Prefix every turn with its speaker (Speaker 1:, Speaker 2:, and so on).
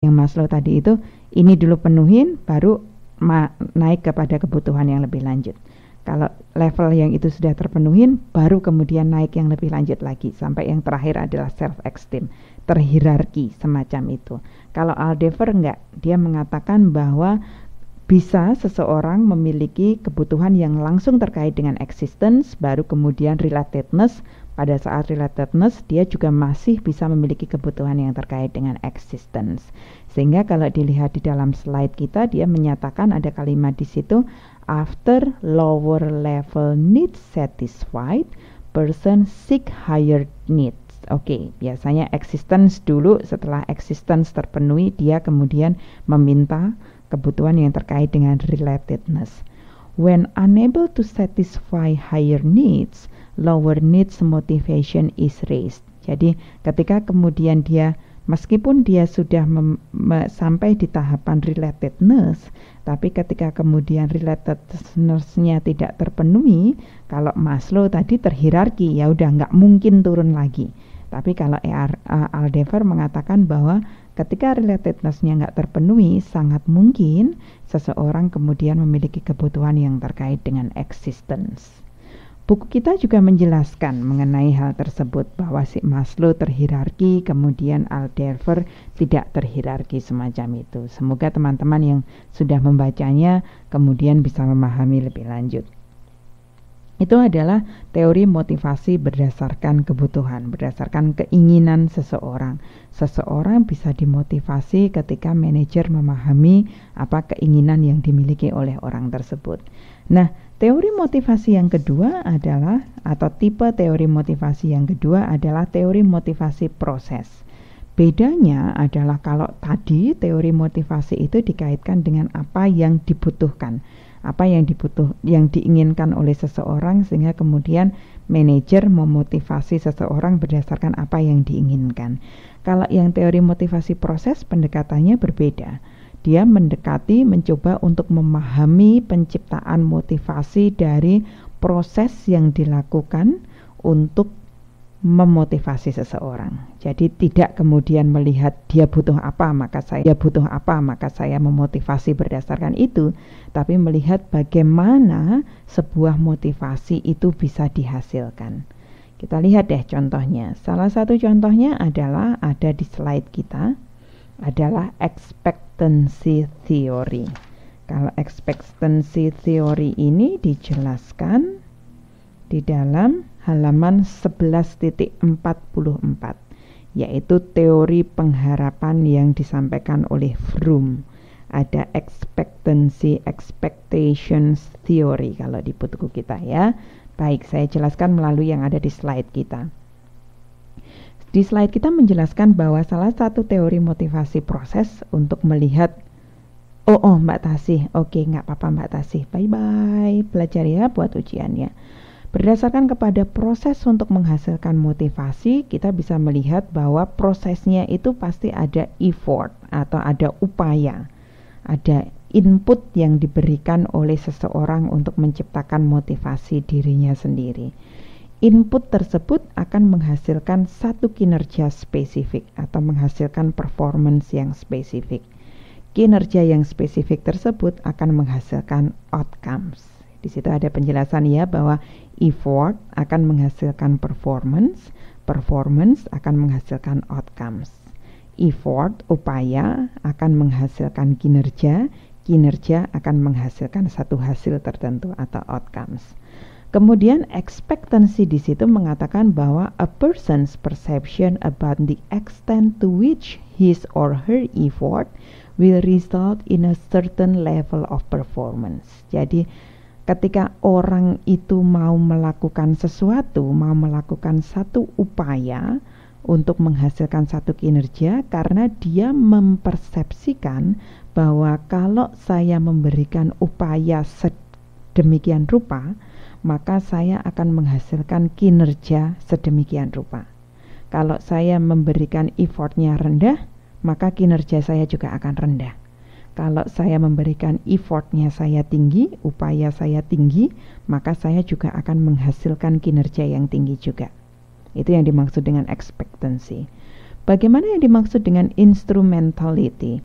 Speaker 1: yang Maslow tadi itu, ini dulu penuhin baru naik kepada kebutuhan yang lebih lanjut. Kalau level yang itu sudah terpenuhin, baru kemudian naik yang lebih lanjut lagi sampai yang terakhir adalah self esteem, terhierarki semacam itu. Kalau Aldever enggak, dia mengatakan bahwa bisa seseorang memiliki kebutuhan yang langsung terkait dengan existence, baru kemudian relatedness. Pada saat relatedness, dia juga masih bisa memiliki kebutuhan yang terkait dengan existence. Sehingga kalau dilihat di dalam slide kita, dia menyatakan ada kalimat di situ, after lower level needs satisfied, person seek higher needs. Oke, biasanya existence dulu, setelah existence terpenuhi, dia kemudian meminta kebutuhan yang terkait dengan relatedness. When unable to satisfy higher needs, lower needs motivation is raised. Jadi ketika kemudian dia, meskipun dia sudah sampai di tahapan relatedness, tapi ketika kemudian relatedness-nya tidak terpenuhi, kalau Maslow tadi terhierarki, ya udah nggak mungkin turun lagi. Tapi kalau Aldever mengatakan bahwa ketika relatedness-nya nggak terpenuhi, sangat mungkin seseorang kemudian memiliki kebutuhan yang terkait dengan existence. Buku kita juga menjelaskan mengenai hal tersebut, bahwa si Maslow terhierarki, kemudian Aldever tidak terhierarki semacam itu. Semoga teman-teman yang sudah membacanya kemudian bisa memahami lebih lanjut. Itu adalah teori motivasi berdasarkan kebutuhan, berdasarkan keinginan seseorang. Seseorang bisa dimotivasi ketika manajer memahami apa keinginan yang dimiliki oleh orang tersebut. Nah, teori motivasi yang kedua adalah, atau tipe teori motivasi yang kedua adalah teori motivasi proses. Bedanya adalah kalau tadi teori motivasi itu dikaitkan dengan apa yang dibutuhkan, apa yang diinginkan oleh seseorang, sehingga kemudian manajer memotivasi seseorang berdasarkan apa yang diinginkan. Kalau yang teori motivasi proses, pendekatannya berbeda. Dia mencoba untuk memahami penciptaan motivasi dari proses yang dilakukan untuk memotivasi seseorang. Jadi tidak kemudian melihat dia butuh apa maka saya memotivasi berdasarkan itu, tapi melihat bagaimana sebuah motivasi itu bisa dihasilkan. Kita lihat deh contohnya. Salah satu contohnya adalah ada di slide kita, adalah expectancy theory. Kalau expectancy theory ini dijelaskan di dalam halaman 11.44, yaitu teori pengharapan yang disampaikan oleh Froome. Ada expectations theory kalau di buku kita ya. Baik, saya jelaskan melalui yang ada di slide kita. Di slide kita menjelaskan bahwa salah satu teori motivasi proses untuk melihat Mbak Tasih, oke, nggak apa-apa Mbak Tasih, bye-bye, belajar ya buat ujiannya. Berdasarkan kepada proses untuk menghasilkan motivasi, kita bisa melihat bahwa prosesnya itu pasti ada effort atau ada upaya, ada input yang diberikan oleh seseorang untuk menciptakan motivasi dirinya sendiri. Input tersebut akan menghasilkan satu kinerja spesifik atau menghasilkan performance yang spesifik. Kinerja yang spesifik tersebut akan menghasilkan outcomes. Di situ ada penjelasan ya bahwa effort akan menghasilkan performance, performance akan menghasilkan outcomes. Effort, upaya, akan menghasilkan kinerja, kinerja akan menghasilkan satu hasil tertentu atau outcomes. Kemudian expectancy di situ mengatakan bahwa a person's perception about the extent to which his or her effort will result in a certain level of performance. Jadi ketika orang itu mau melakukan sesuatu, mau melakukan satu upaya untuk menghasilkan satu kinerja, karena dia mempersepsikan bahwa kalau saya memberikan upaya sedemikian rupa, maka saya akan menghasilkan kinerja sedemikian rupa. Kalau saya memberikan effortnya rendah, maka kinerja saya juga akan rendah. Kalau saya memberikan effortnya saya tinggi, upaya saya tinggi, maka saya juga akan menghasilkan kinerja yang tinggi juga. Itu yang dimaksud dengan expectancy. Bagaimana yang dimaksud dengan instrumentality?